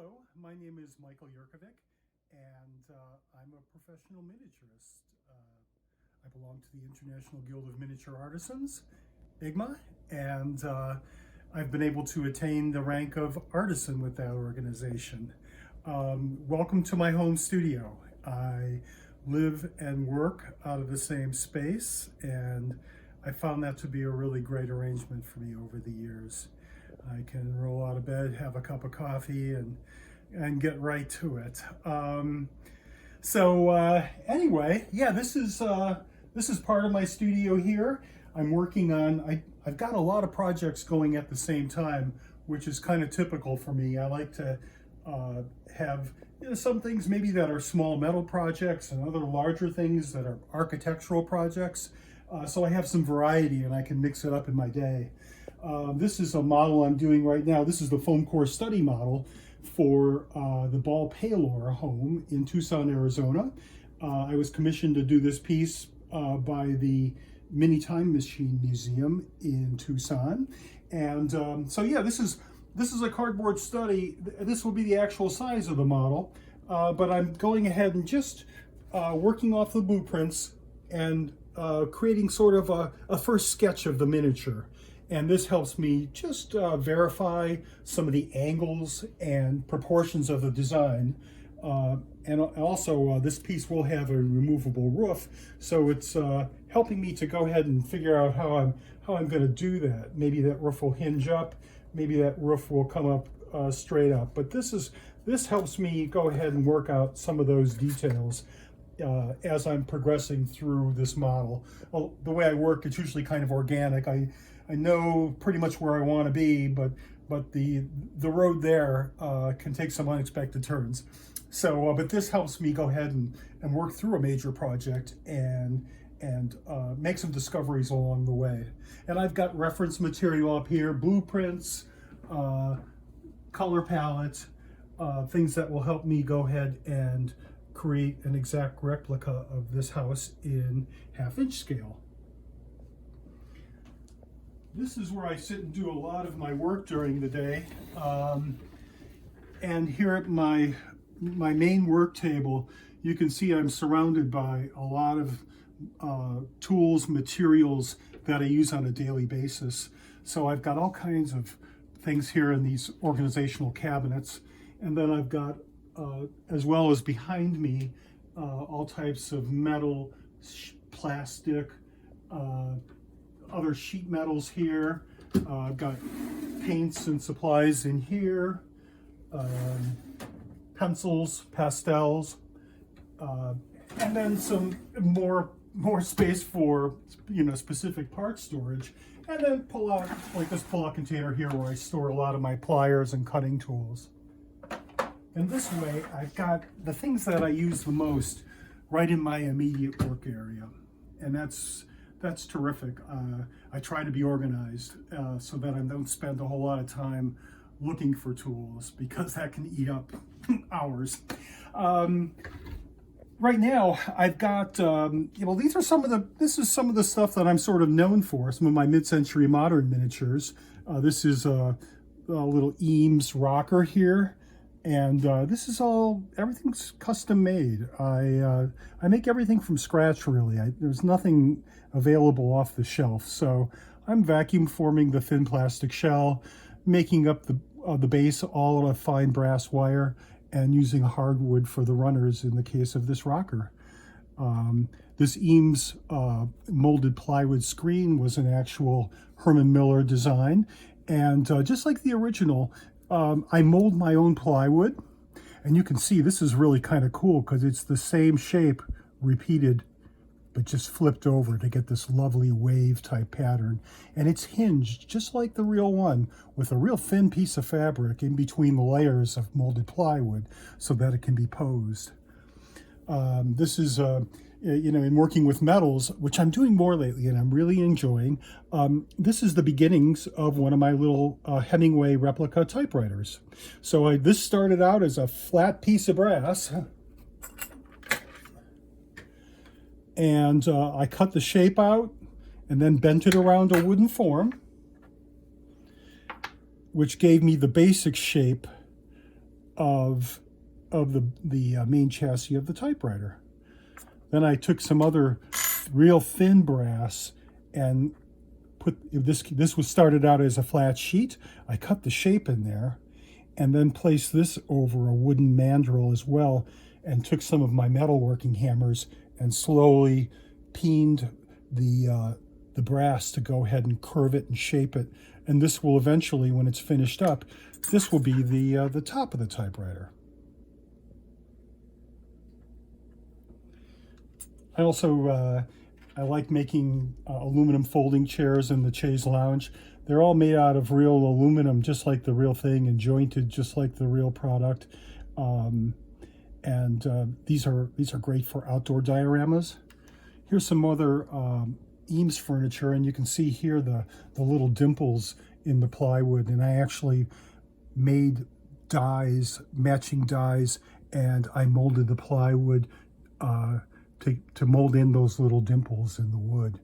Hello, my name is Michael Yurkovic, and I'm a professional miniaturist. I belong to the International Guild of Miniature Artisans, IGMA, and I've been able to attain the rank of artisan with that organization. Welcome to my home studio. I live and work out of the same space, and I found that to be a really great arrangement for me over the years. I can roll out of bed, have a cup of coffee, and get right to it. Anyway, yeah, this is part of my studio here. I'm working on. I've got a lot of projects going at the same time, which is kind of typical for me. I like to have some things maybe that are small metal projects and other larger things that are architectural projects. So I have some variety and I can mix it up in my day. This is a model I'm doing right now. This is the foam core study model for the Ball Paylor home in Tucson, Arizona. I was commissioned to do this piece by the Mini Time Machine Museum in Tucson. And so yeah, this is a cardboard study. This will be the actual size of the model, but I'm going ahead and just working off the blueprints and creating sort of a first sketch of the miniature. And this helps me just verify some of the angles and proportions of the design. And also this piece will have a removable roof, so it's helping me to go ahead and figure out how I'm going to do that. Maybe that roof will hinge up, maybe that roof will come up straight up. But this helps me go ahead and work out some of those details as I'm progressing through this model. Well, the way I work, it's usually kind of organic. I know pretty much where I want to be, but the road there can take some unexpected turns. So, but this helps me go ahead and work through a major project and make some discoveries along the way. And I've got reference material up here, blueprints, color palette, things that will help me go ahead and create an exact replica of this house in 1/2" scale. This is where I sit and do a lot of my work during the day. And here at my main work table, you can see I'm surrounded by a lot of tools, materials that I use on a daily basis. So I've got all kinds of things here in these organizational cabinets. And then I've got, as well as behind me, all types of metal, plastic, other sheet metals here. I've got paints and supplies in here, pencils, pastels, and then some more space for specific part storage. And then pull out like this pull-out container here where I store a lot of my pliers and cutting tools. And this way, I've got the things that I use the most right in my immediate work area, and that's terrific. I try to be organized so that I don't spend a whole lot of time looking for tools, because that can eat up hours. Right now, I've got this is some of the stuff that I'm sort of known for. Some of my mid-century modern miniatures. This is a little Eames rocker here. And this is everything's custom made. I make everything from scratch, really. There's nothing available off the shelf. So I'm vacuum forming the thin plastic shell, making up the base all out of fine brass wire, and using hardwood for the runners in the case of this rocker. This Eames molded plywood screen was an actual Herman Miller design. And just like the original, I mold my own plywood, and you can see this is really kind of cool because it's the same shape repeated, but just flipped over to get this lovely wave type pattern. And it's hinged just like the real one, with a real thin piece of fabric in between the layers of molded plywood so that it can be posed. This is in working with metals, which I'm doing more lately and I'm really enjoying. This is the beginnings of one of my little Hemingway replica typewriters. So this started out as a flat piece of brass, and I cut the shape out and then bent it around a wooden form, which gave me the basic shape of the main chassis of the typewriter. Then I took some other real thin brass and put this was started out as a flat sheet. I cut the shape in there and then placed this over a wooden mandrel as well, and took some of my metalworking hammers and slowly peened the brass to go ahead and curve it and shape it. And this will eventually, when it's finished up, this will be the top of the typewriter. I also I like making aluminum folding chairs in the chaise lounge. They're all made out of real aluminum, just like the real thing, and jointed just like the real product. These are great for outdoor dioramas. Here's some other Eames furniture, and you can see here the little dimples in the plywood, and I actually made dies, matching dies, and I molded the plywood to mold in those little dimples in the wood.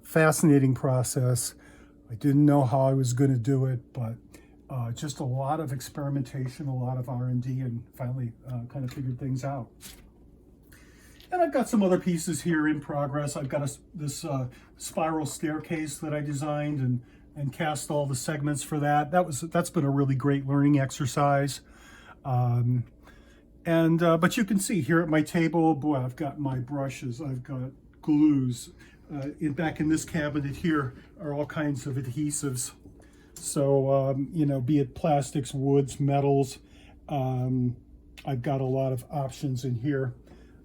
Fascinating process. I didn't know how I was going to do it, but just a lot of experimentation, a lot of R&D, and finally kind of figured things out. And I've got some other pieces here in progress. I've got this spiral staircase that I designed and cast all the segments for that. That's been a really great learning exercise. But you can see here at my table, boy, I've got my brushes, I've got glues. Back in this cabinet here are all kinds of adhesives. So, be it plastics, woods, metals, I've got a lot of options in here.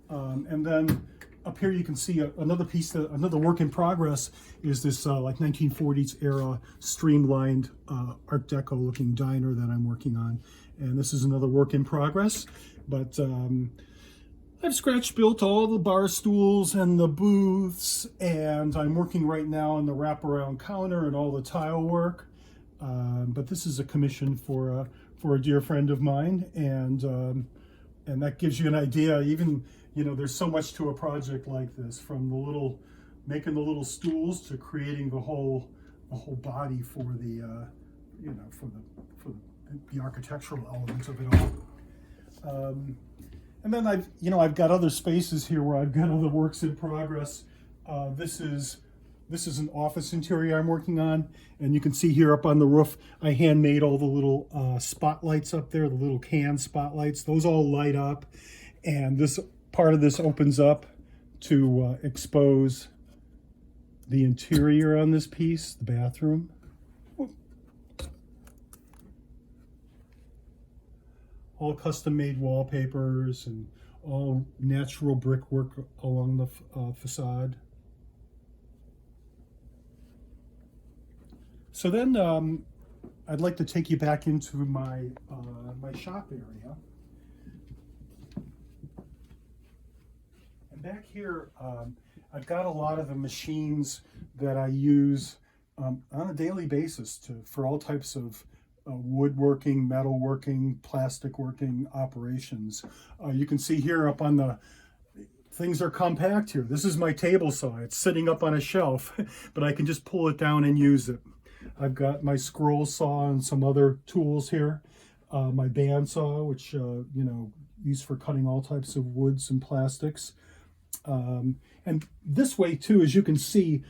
And then up here you can see another piece, another work in progress is this like 1940s era streamlined Art Deco looking diner that I'm working on. And this is another work in progress, but I've scratch built all the bar stools and the booths, and I'm working right now on the wraparound counter and all the tile work. But this is a commission for a dear friend of mine, and that gives you an idea. Even there's so much to a project like this, from making the little stools to creating the whole body for the for the architectural element of it all. And then I've got other spaces here where I've got other works in progress. This is an office interior I'm working on, and you can see here up on the roof, I handmade all the little spotlights up there, the little can spotlights. Those all light up, and this part of this opens up to expose the interior on this piece, the bathroom. All custom-made wallpapers and all natural brickwork along the facade. So then I'd like to take you back into my shop area. And back here, I've got a lot of the machines that I use on a daily basis for all types of woodworking, metalworking, plastic working operations. You can see here up on things are compact here. This is my table saw. It's sitting up on a shelf, but I can just pull it down and use it. I've got my scroll saw and some other tools here. My band saw, which, used for cutting all types of woods and plastics. And this way too, as you can see,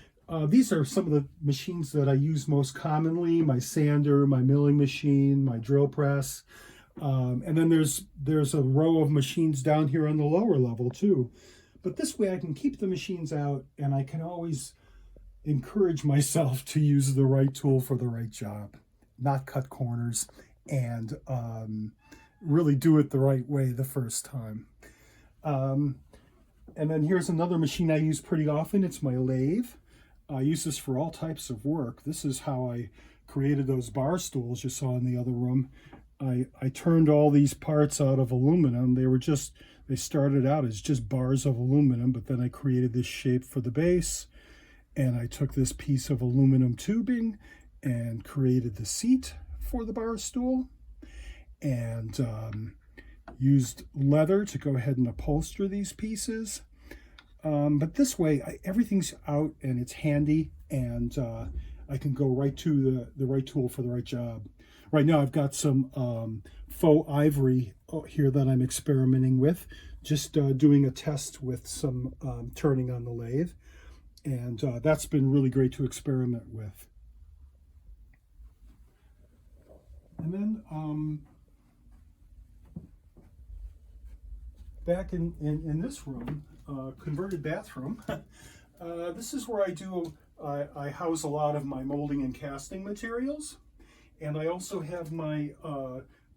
these are some of the machines that I use most commonly: my sander, my milling machine, my drill press. And then there's a row of machines down here on the lower level too. But this way I can keep the machines out, and I can always encourage myself to use the right tool for the right job, not cut corners, and really do it the right way the first time. And then here's another machine I use pretty often. It's my lathe. I use this for all types of work. This is how I created those bar stools you saw in the other room. I turned all these parts out of aluminum. They started out as just bars of aluminum, but then I created this shape for the base, and I took this piece of aluminum tubing and created the seat for the bar stool, and used leather to go ahead and upholster these pieces. But this way, everything's out and it's handy, and I can go right to the right tool for the right job. Right now I've got some faux ivory here that I'm experimenting with, just doing a test with some turning on the lathe, and that's been really great to experiment with. And then back in this room, converted bathroom, this is where I house a lot of my molding and casting materials. And I also have my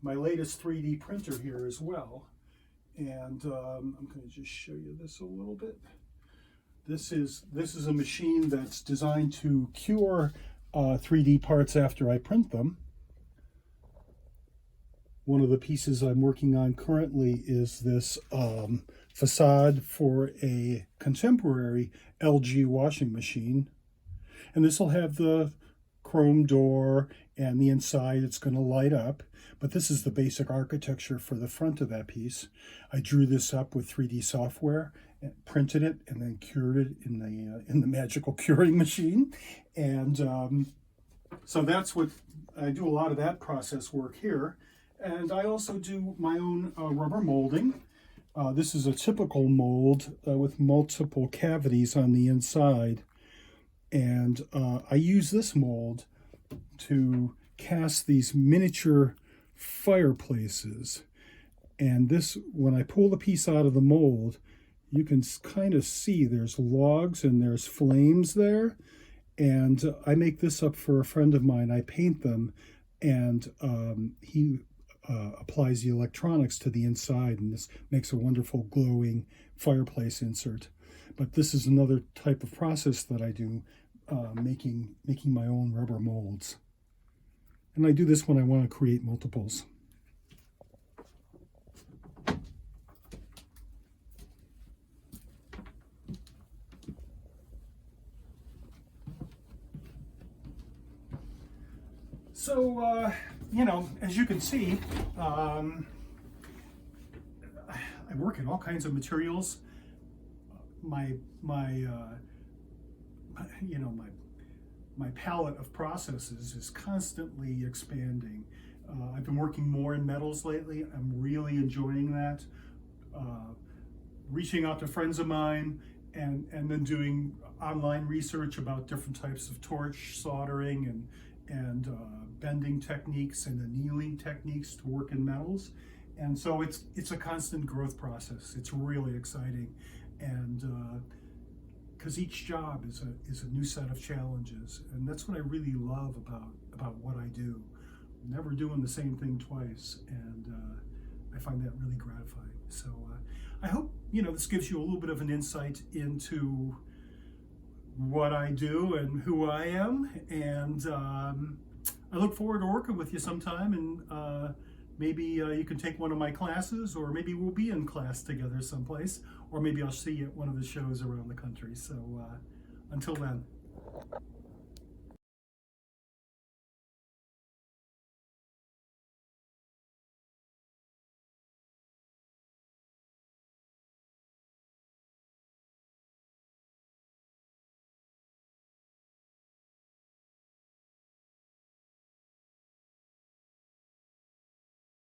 my latest 3D printer here as well. And I'm going to just show you this a little bit. This is a machine that's designed to cure 3D parts after I print them. One of the pieces I'm working on currently is this facade for a contemporary LG washing machine. And this will have the chrome door, and the inside it's going to light up. But this is the basic architecture for the front of that piece. I drew this up with 3D software, and printed it, and then cured it in the magical curing machine. And so that's what I do, a lot of that process work here. And I also do my own rubber molding. This is a typical mold with multiple cavities on the inside. And I use this mold to cast these miniature fireplaces. And this, when I pull the piece out of the mold, you can kind of see there's logs and there's flames there. And I make this up for a friend of mine. I paint them, and he applies the electronics to the inside, and this makes a wonderful glowing fireplace insert. But this is another type of process that I do, making my own rubber molds. And I do this when I want to create multiples. So, you know, as you can see, I work in all kinds of materials. My palette of processes is constantly expanding. I've been working more in metals lately. I'm really enjoying that. Reaching out to friends of mine and then doing online research about different types of torch soldering and bending techniques and annealing techniques to work in metals. And so it's a constant growth process. It's really exciting, and because each job is a new set of challenges, and that's what I really love about what I do. I'm never doing the same thing twice, and I find that really gratifying. So I hope this gives you a little bit of an insight into what I do and who I am, and I look forward to working with you sometime, and maybe you can take one of my classes, or maybe we'll be in class together someplace, or maybe I'll see you at one of the shows around the country. So until then.